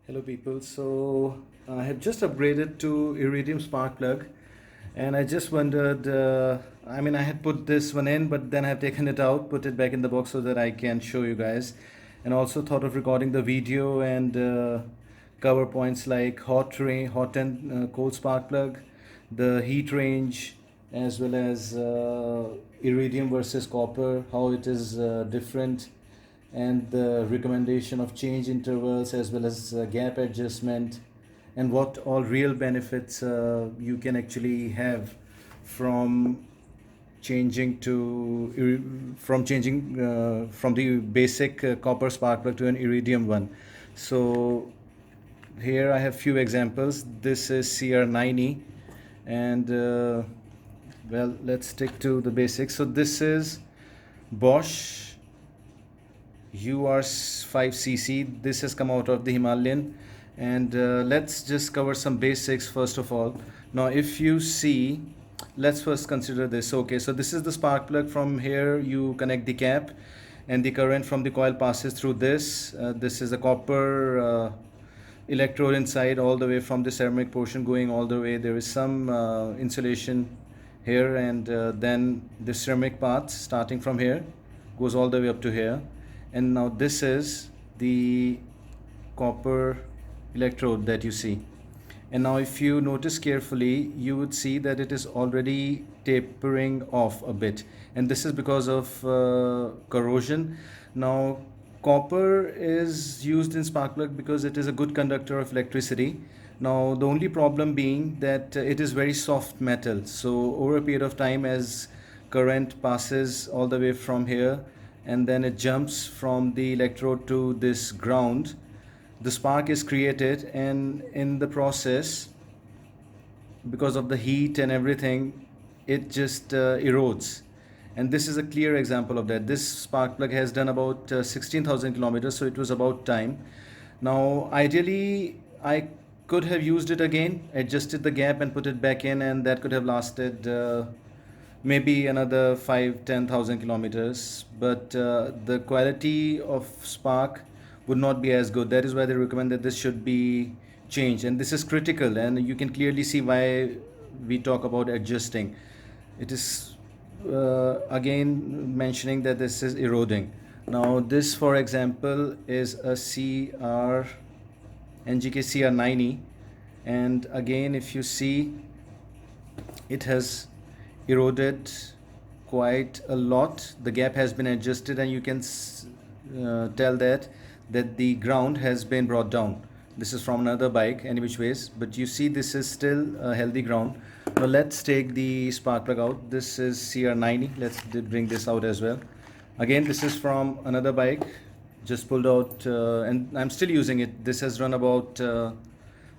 Hello people, so I have just upgraded to Iridium spark plug and I just wondered, I had put this one in but then I have taken it out, put it back in the box so that I can show you guys, and also thought of recording the video and cover points like hot and cold spark plug, the heat range, as well as iridium versus copper, how it is different, and the recommendation of change intervals as well as gap adjustment, and what all real benefits you can actually have from changing from the basic copper spark plug to an iridium one. So here I have few examples. This is CR90, and well, let's stick to the basics. So this is Bosch UR5cc. This has come out of the Himalayan, and let's just cover some basics first of all. Now if you see, let's first consider this. Okay, so this is the spark plug. From here you connect the cap and the current from the coil passes through this. This is a copper electrode inside, all the way from the ceramic portion going all the way. There is some insulation here, and then the ceramic part starting from here goes all the way up to here. And now this is the copper electrode that you see. And now if you notice carefully, you would see that it is already tapering off a bit, and this is because of corrosion. Now copper is used in spark plug because it is a good conductor of electricity. Now the only problem being that it is very soft metal, so over a period of time, as current passes all the way from here and then it jumps from the electrode to this ground, the spark is created, and in the process, because of the heat and everything, it just erodes. And this is a clear example of that. This spark plug has done about 16,000 kilometers, so it was about time. Now ideally I could have used it again, adjusted the gap and put it back in, and that could have lasted maybe another 5-10,000 kilometers, but the quality of spark would not be as good. That is why they recommend that this should be changed, and this is critical, and you can clearly see why we talk about adjusting. It is again mentioning that this is eroding. Now this, for example, is a NGK CR90, and again if you see, it has eroded quite a lot. The gap has been adjusted, and you can tell that the ground has been brought down. This is from another bike any which ways, but you see this is still a healthy ground. Now let's take the spark plug out. This is CR90. Let's bring this out as well. Again, this is from another bike, just pulled out, and I'm still using it. This has run about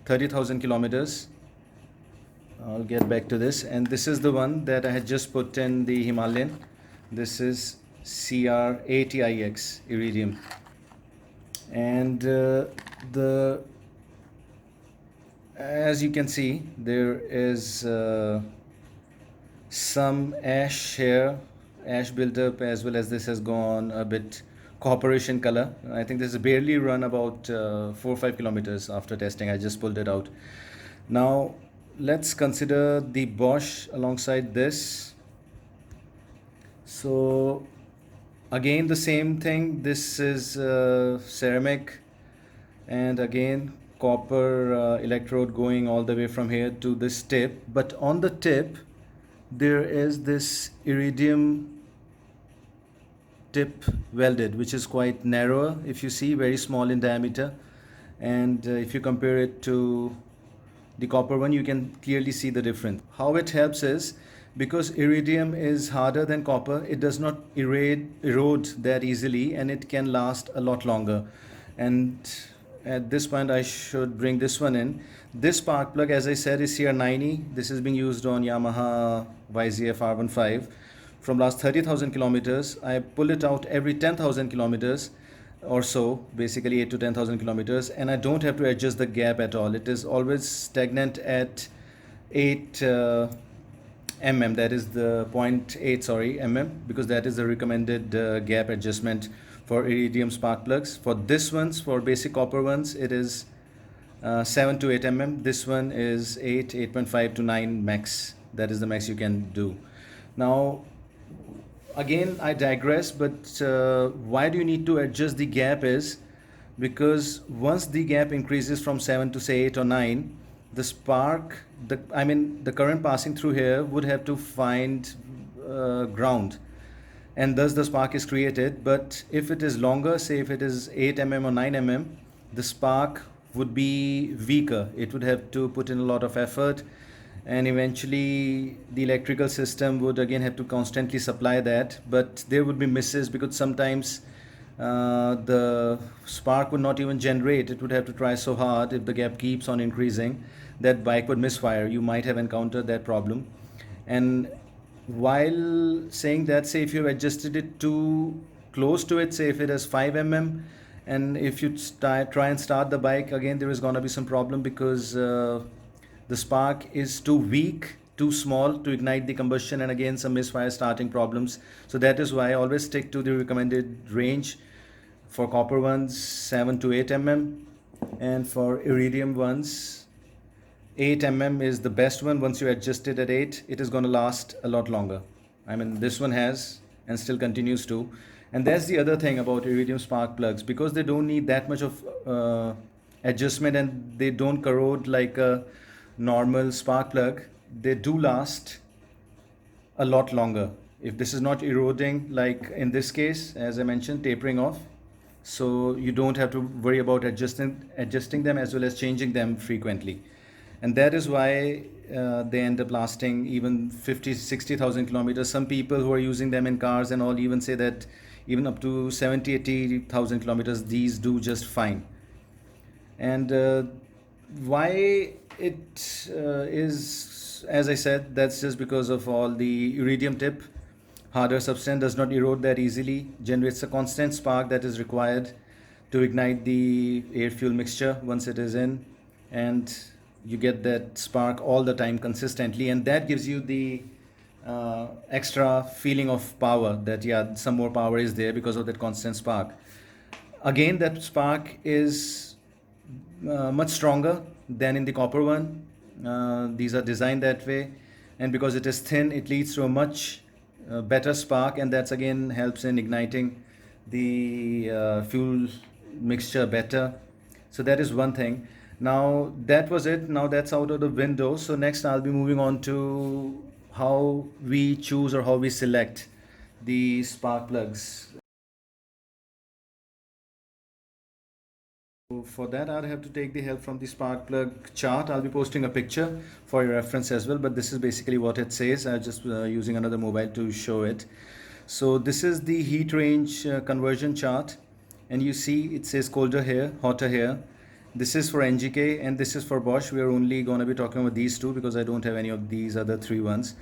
30,000 kilometers. I'll get back to this, and this is the one that I had just put in the Himalayan. This is CR80IX Iridium, and the as you can see, there is some ash here, ash buildup, as well as this has gone a bit copperish in color. I think this has barely run about 4 or 5 kilometers after testing. I just pulled it out. Now let's consider the Bosch alongside this. So again the same thing. This is ceramic, and again copper electrode going all the way from here to this tip, but on the tip there is this iridium tip welded, which is quite narrower, if you see, very small in diameter. And if you compare it to the copper one, you can clearly see the difference. How it helps is, because iridium is harder than copper, it does not erode that easily, and it can last a lot longer. And at this point I should bring this one in. This spark plug, as I said, is CR90. This is being used on Yamaha YZF R15 from last 30,000 kilometers. I pull it out every 10,000 kilometers or so, basically 8 to 10,000 kilometers, and I don't have to adjust the gap at all. It is always stagnant at 8 mm, that is the 0.8, sorry, mm, because that is the recommended gap adjustment for iridium spark plugs. For this ones, for basic copper ones, it is 7 to 8 mm. This one is 8.5 to 9 max. That is the max you can do. Now, again, I digress, but why do you need to adjust the gap is because once the gap increases from 7 to say 8 or 9, the spark, the current passing through here would have to find ground, and thus the spark is created. But if it is longer, say if it is 8 mm or 9 mm, the spark would be weaker. It would have to put in a lot of effort, and eventually the electrical system would again have to constantly supply that, but there would be misses because sometimes the spark would not even generate. It would have to try so hard. If the gap keeps on increasing, that bike would misfire. You might have encountered that problem. And while saying that, say if you've adjusted it too close to it, say if it is 5 mm, and if you try and start the bike again, there is going to be some problem because the spark is too weak, too small to ignite the combustion, and again some misfire starting problems. So that is why I always stick to the recommended range. For copper ones, 7 to 8 mm, and for iridium ones, 8 mm is the best one. Once you adjust it at 8, it is going to last a lot longer. I mean, this one has and still continues to. And that's the other thing about iridium spark plugs, because they don't need that much of adjustment and they don't corrode like a normal spark plug. They do last a lot longer if this is not eroding, like in this case, as I mentioned, tapering off. So you don't have to worry about adjusting them as well as changing them frequently. And that is why they end up lasting even 50-60,000 kilometers. Some people who are using them in cars and all even say that even up to 70-80,000 kilometers, these do just fine. And why it is, as I said, that's just because of all the iridium tip. Harder substance does not erode that easily, generates a constant spark that is required to ignite the air fuel mixture once it is in, and you get that spark all the time consistently, and that gives you the extra feeling of power, that yeah, some more power is there because of that constant spark. Again, that spark is much stronger than in the copper one. These are designed that way, and because it is thin, it leads to a much better spark, and that's again helps in igniting the fuel mixture better. So that is one thing. Now that was it. Now that's out of the window. So next I'll be moving on to how we choose or how we select the spark plugs. For that, I'll have to take the help from the spark plug chart. I'll be posting a picture for your reference as well, but this is basically what it says. I'm just using another mobile to show it. So this is the heat range conversion chart, and you see it says colder here, hotter here. This is for NGK and this is for Bosch. We are only going to be talking about these two because I don't have any of these other three ones.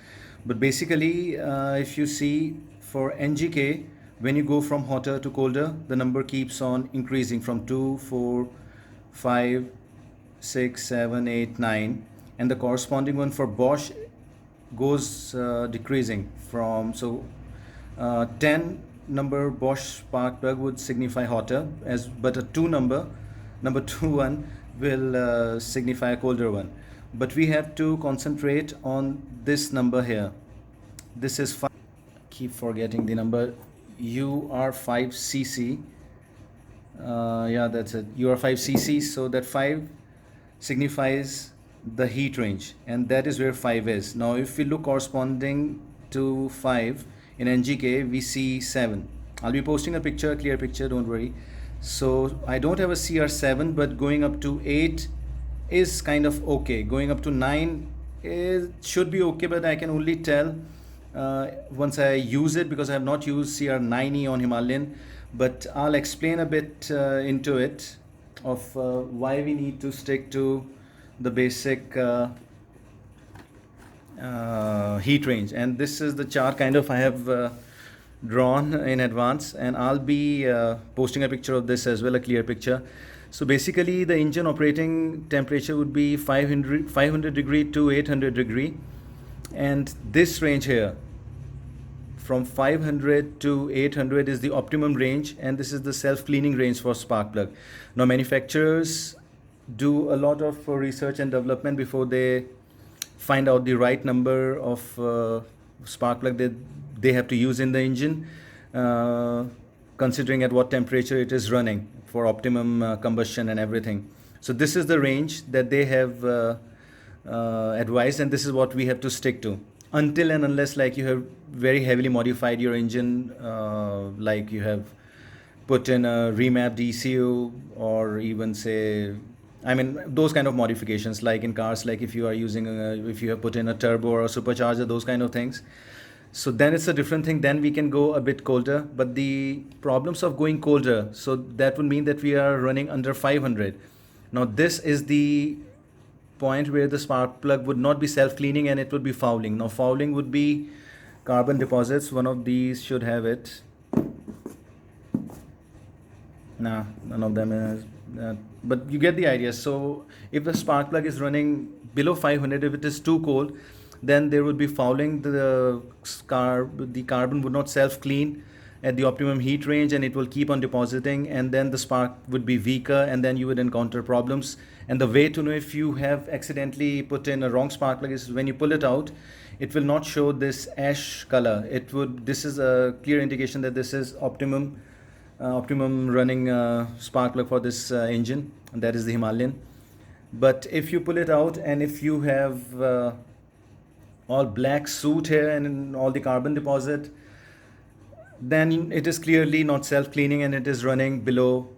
But basically, if you see for NGK, when you go from hotter to colder, the number keeps on increasing from 2, 4, 5, 6, 7, 8, 9, and the corresponding one for Bosch goes decreasing from, so 10 number Bosch spark plug would signify hotter, but a 2 number 2 one will signify a colder one. But we have to concentrate on this number here. This is 5, keep forgetting the number, UR5cc. Yeah, that's it, UR5cc. So that 5 signifies the heat range, and that is where 5 is. Now if we look corresponding to 5 in NGK, we see 7. I'll be posting a picture, a clear picture, don't worry. So I don't have a CR7, but going up to 8 is kind of okay. Going up to 9 should be okay, but I can only tell once I use it, because I have not used CR9E on Himalayan. But I'll explain a bit into it of why we need to stick to the basic heat range. And this is the chart kind of I have drawn in advance, and I'll be posting a picture of this as well, a clear picture. So basically the engine operating temperature would be 500 degree to 800 degree, and this range here from 500 to 800 is the optimum range, and this is the self-cleaning range for spark plug. Now manufacturers do a lot of research and development before they find out the right number of spark plug that they have to use in the engine, uh, considering at what temperature it is running for optimum combustion and everything. So this is the range that they have advised, and this is what we have to stick to until and unless like you have very heavily modified your engine, like you have put in a remapped ECU, or even say, I mean, those kind of modifications, like in cars, like if you are using if you have put in a turbo or a supercharger, those kind of things. So then it's a different thing. Then we can go a bit colder. But the problems of going colder, so that would mean that we are running under 500. Now this is the point where the spark plug would not be self-cleaning and it would be fouling. Now fouling would be carbon deposits. One of these should have it. Nah, none of them is. But you get the idea. So if the spark plug is running below 500, if it is too cold, then there would be fouling. The carbon would not self-clean at the optimum heat range, and it will keep on depositing, and then the spark would be weaker, and then you would encounter problems. And the way to know if you have accidentally put in a wrong spark plug is when you pull it out, it will not show this ash color. This is a clear indication that this is optimum running spark plug for this engine, and that is the Himalayan. But if you pull it out and if you have all black soot here and all the carbon deposit, then it is clearly not self-cleaning and it is running below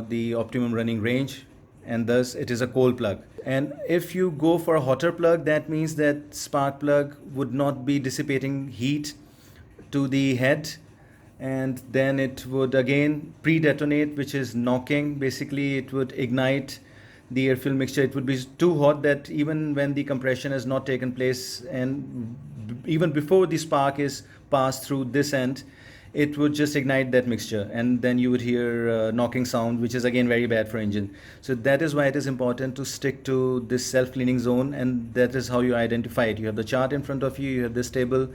the optimum running range, and thus it is a cold plug. And if you go for a hotter plug, that means that spark plug would not be dissipating heat to the head, and then it would again pre-detonate, which is knocking. Basically it would ignite the air fuel mixture. It would be too hot that even when the compression has not taken place, and even before the spark is passed through this end, it would just ignite that mixture, and then you would hear knocking sound, which is again very bad for engine. So that is why it is important to stick to this self-cleaning zone, and that is how you identify it. You have the chart in front of you, you have this table,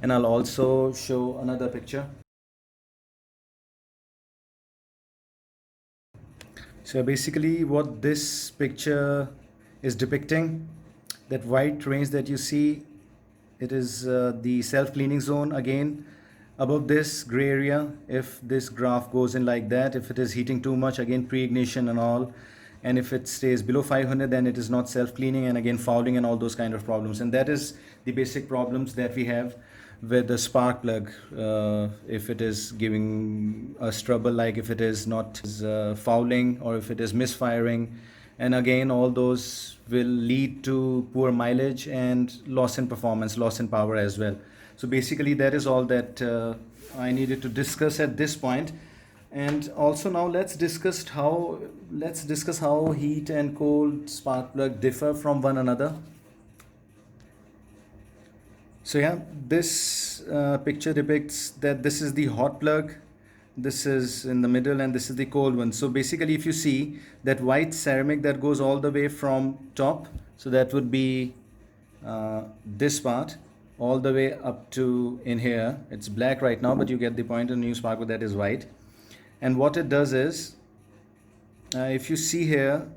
and I'll also show another picture. So basically what this picture is depicting, that white range that you see, it is the self-cleaning zone. Again, above this gray area, if this graph goes in like that, if it is heating too much, again pre-ignition and all, and if it stays below 500, then it is not self-cleaning, and again fouling and all those kind of problems. And that is the basic problems that we have with the spark plug. If it is giving us trouble, like if it is not fouling, or if it is misfiring, and again all those will lead to poor mileage and loss in performance, loss in power as well. So basically that is all that I needed to discuss at this point. And also now let's discuss how heat and cold spark plug differ from one another. So yeah, this picture depicts that this is the hot plug, this is in the middle, and this is the cold one. So basically if you see that white ceramic that goes all the way from top, so that would be this part, all the way up to in here. It's black right now, but you get the point. A new spark plug that is white. And what it does is, if you see here,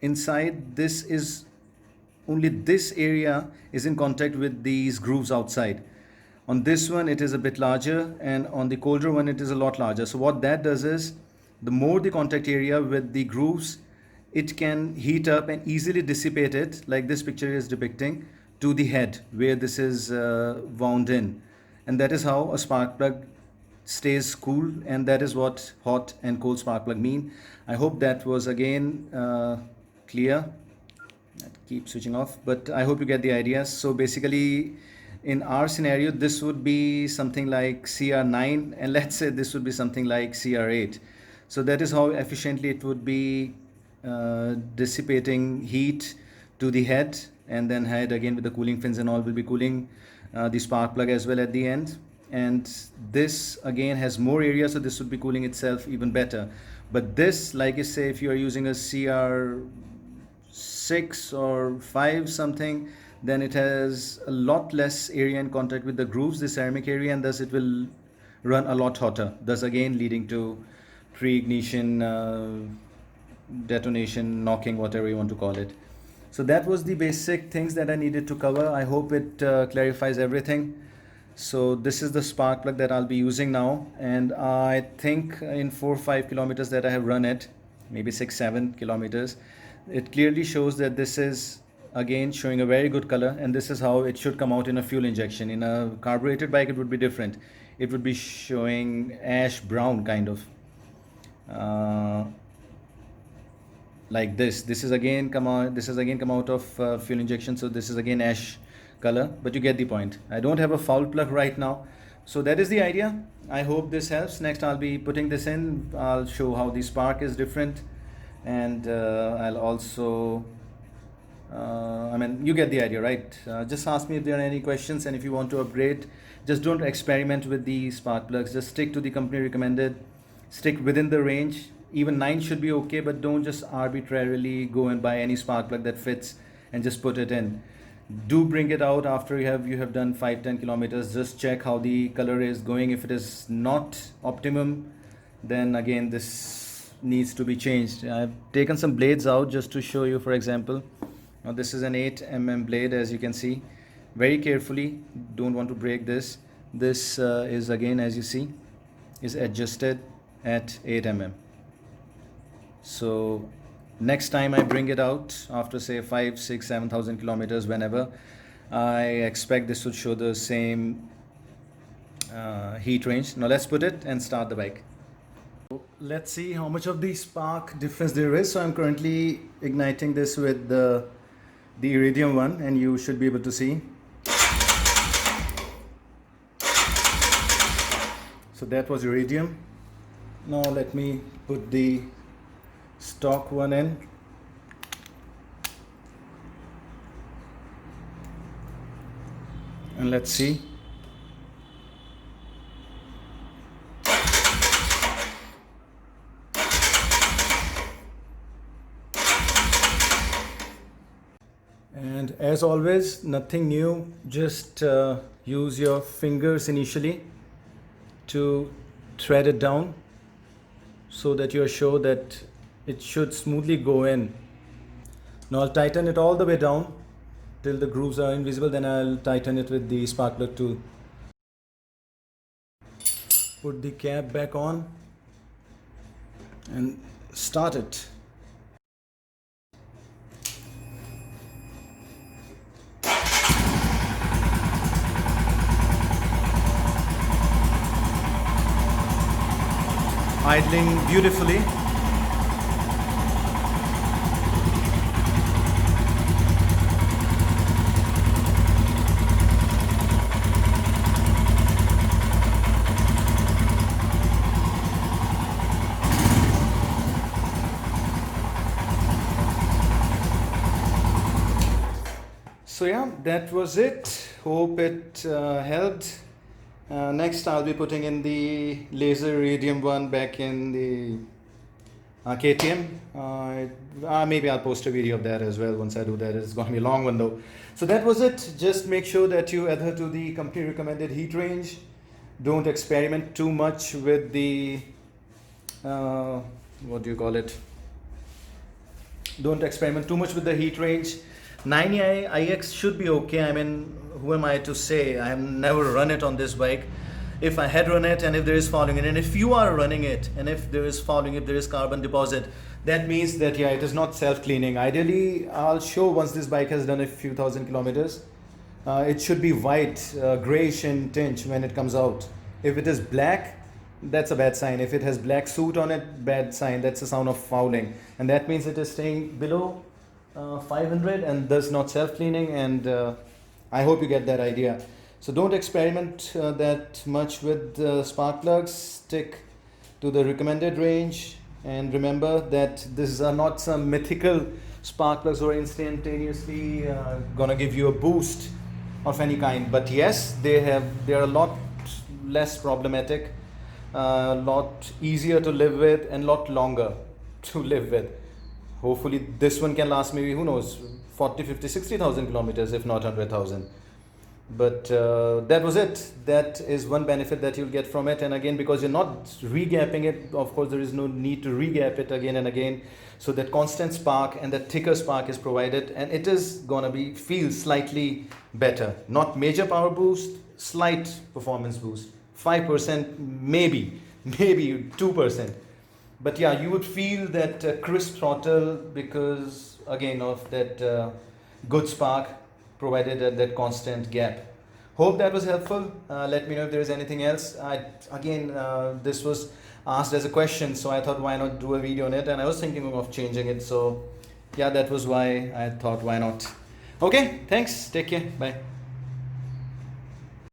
inside this is only this area is in contact with these grooves outside. On this one it is a bit larger, and on the colder one it is a lot larger. So what that does is, the more the contact area with the grooves, it can heat up and easily dissipate it, like this picture is depicting, to the head where this is wound in. And that is how a spark plug stays cool, and that is what hot and cold spark plug mean. I hope that was again clear. Keep switching off, but I hope you get the idea. So basically in our scenario, this would be something like CR9, and let's say this would be something like CR8. So that is how efficiently it would be dissipating heat to the head, and then head again with the cooling fins and all will be cooling the spark plug as well at the end. And this again has more area, so this would be cooling itself even better. But this, like I say, if you are using a CR6 or 5 something, then it has a lot less area in contact with the grooves, the ceramic area, and thus it will run a lot hotter, thus again leading to pre-ignition detonation, knocking, whatever you want to call it. So that was the basic things that I needed to cover. I hope it clarifies everything. So this is the spark plug that I'll be using now, and I think in 4 or 5 kilometers that I have run it, maybe 6 7 kilometers, it clearly shows that this is again showing a very good color, and this is how it should come out in a fuel injection. In a carbureted bike it would be different. It would be showing ash brown kind of, uh, like this is again come out, this is again come out of fuel injection, so this is again ash color, but you get the point. I don't have a foul plug right now, so that is the idea. I hope this helps. Next I'll be putting this in, I'll show how the spark is different, and I'll also I mean, you get the idea, right? Just ask me if there are any questions, and if you want to upgrade, just don't experiment with the spark plugs. Just stick to the company recommended, stick within the range. Even 9 should be okay, but don't just arbitrarily go and buy any spark plug that fits and just put it in. Do bring it out after you have done 5-10 kilometers. Just check how the color is going. If it is not optimum, then again this needs to be changed. I've taken some blades out just to show you. For example, now this is an 8 mm blade, as you can see. Very carefully, don't want to break this. This is again, as you see, is adjusted at 8 mm. So next time I bring it out after say 5 6 7,000 kilometers, whenever, I expect this would show the same heat range. Now let's put it and start the bike. Let's see how much of the spark difference there is. So I'm currently igniting this with the iridium one, and you should be able to see. So that was iridium. Now let me put the stock one in. And let's see. And as always, nothing new, just use your fingers initially to thread it down so that you're sure that it should smoothly go in. Now I'll tighten it all the way down till the grooves are invisible, then I'll tighten it with the spark plug tool. Put the cap back on and start it. Idling beautifully. So yeah, that was it. Hope it helped. Next I'll be putting in the laser iridium one back in the KTM. Maybe I'll post a video of that as well once I do that. It's going to be a long one though. So that was it. Just make sure that you adhere to the company recommended heat range. Don't experiment too much with the what do you call it? Don't experiment too much with the heat range. 9i-iX should be okay. I mean, who am I to say? I have never run it on this bike. If I had run it, and if there is fouling in it, and if you are running it, and if there is fouling, if there is carbon deposit, that means that yeah, it is not self-cleaning. Ideally, I'll show once this bike has done a few thousand kilometers. It should be white, grayish in tint when it comes out. If it is black, that's a bad sign. If it has black soot on it, bad sign. That's a sign of fouling, and that means it is staying below 500 and thus not self-cleaning. And I hope you get that idea. So don't experiment that much with spark plugs. Stick to the recommended range, and remember that these are not some mythical spark plugs who are instantaneously gonna give you a boost of any kind. But yes, they are a lot less problematic, a lot easier to live with, and a lot longer to live with. Hopefully this one can last maybe, who knows, 40, 50, 60,000 kilometers, if not 100,000. But that was it. That is one benefit that you'll get from it. And again, because you're not regapping it, of course there is no need to regap it again and again, so that constant spark and that thicker spark is provided, and it is gonna be feel slightly better. Not major power boost, slight performance boost, 5%, maybe 2%. But yeah, you would feel that crisp throttle because again of that good spark provided at that constant gap. Hope that was helpful. Let me know if there is anything else. This was asked as a question, so I thought why not do a video on it, and I was thinking of changing it. So yeah, that was why I thought why not. Okay, thanks. Take care. Bye.